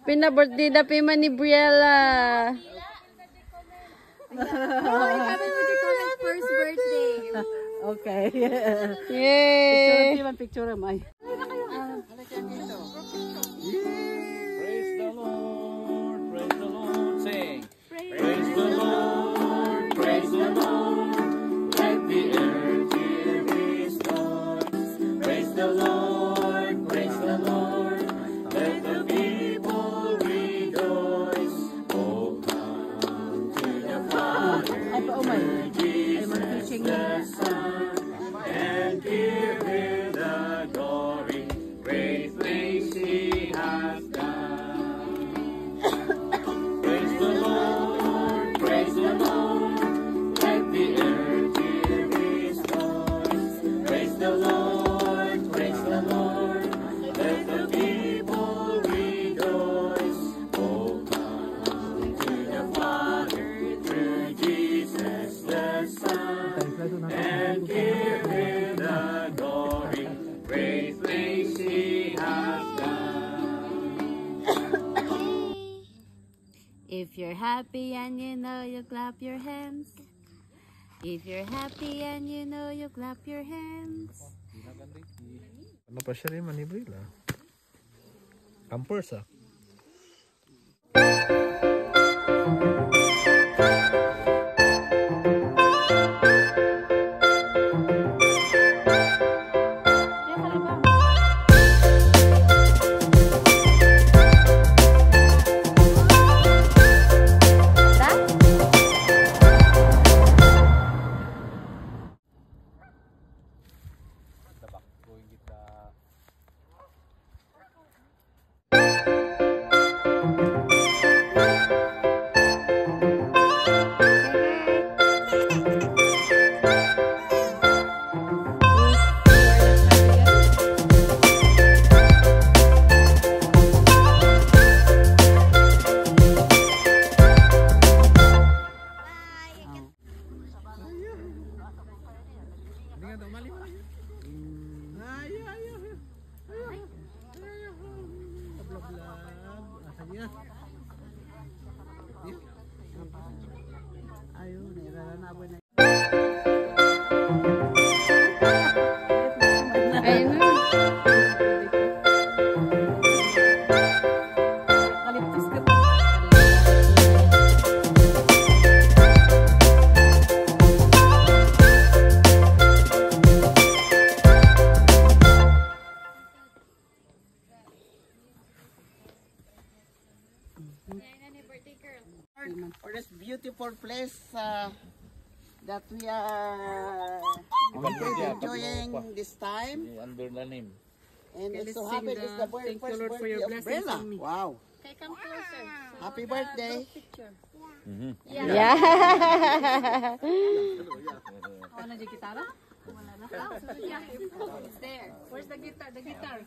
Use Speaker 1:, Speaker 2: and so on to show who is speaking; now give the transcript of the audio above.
Speaker 1: Pina-birthday na pima ni Briella.
Speaker 2: First birthday.
Speaker 3: Okay.
Speaker 1: Yay!
Speaker 3: Picture mo.
Speaker 4: Praise the Lord, praise the Lord, sing. Praise the Lord, praise the Lord. Let the earth hear His voice. Praise the Lord, praise the Lord. Let the people rejoice. Oh, come to the Father, to Jesus the Son, and give Him the glory. Great things He has done. Praise the Lord, praise the Lord. Let the earth hear His voice. Praise the Lord, praise the Lord. Let the people rejoice. Oh, come to the Father through Jesus the Son, and give Him the glory. Great things He has done.
Speaker 2: If you're happy and you know you clap your hands. If you're happy and you know you clap your hands.
Speaker 4: Ano pa siya rin manibrila? Campers
Speaker 3: Ayun, nairanabon na.
Speaker 1: Ayun na.
Speaker 3: Kaliptos ka pa. For this beautiful place that we are enjoying this time,
Speaker 4: under the name.
Speaker 3: and it's so happy it's the first birthday of Bella. Wow!
Speaker 2: Okay, come closer.
Speaker 3: Happy birthday!
Speaker 1: Yeah.
Speaker 3: Wala na gitara? Wala na.
Speaker 2: Yeah, it's there. Where's the guitar? The guitar.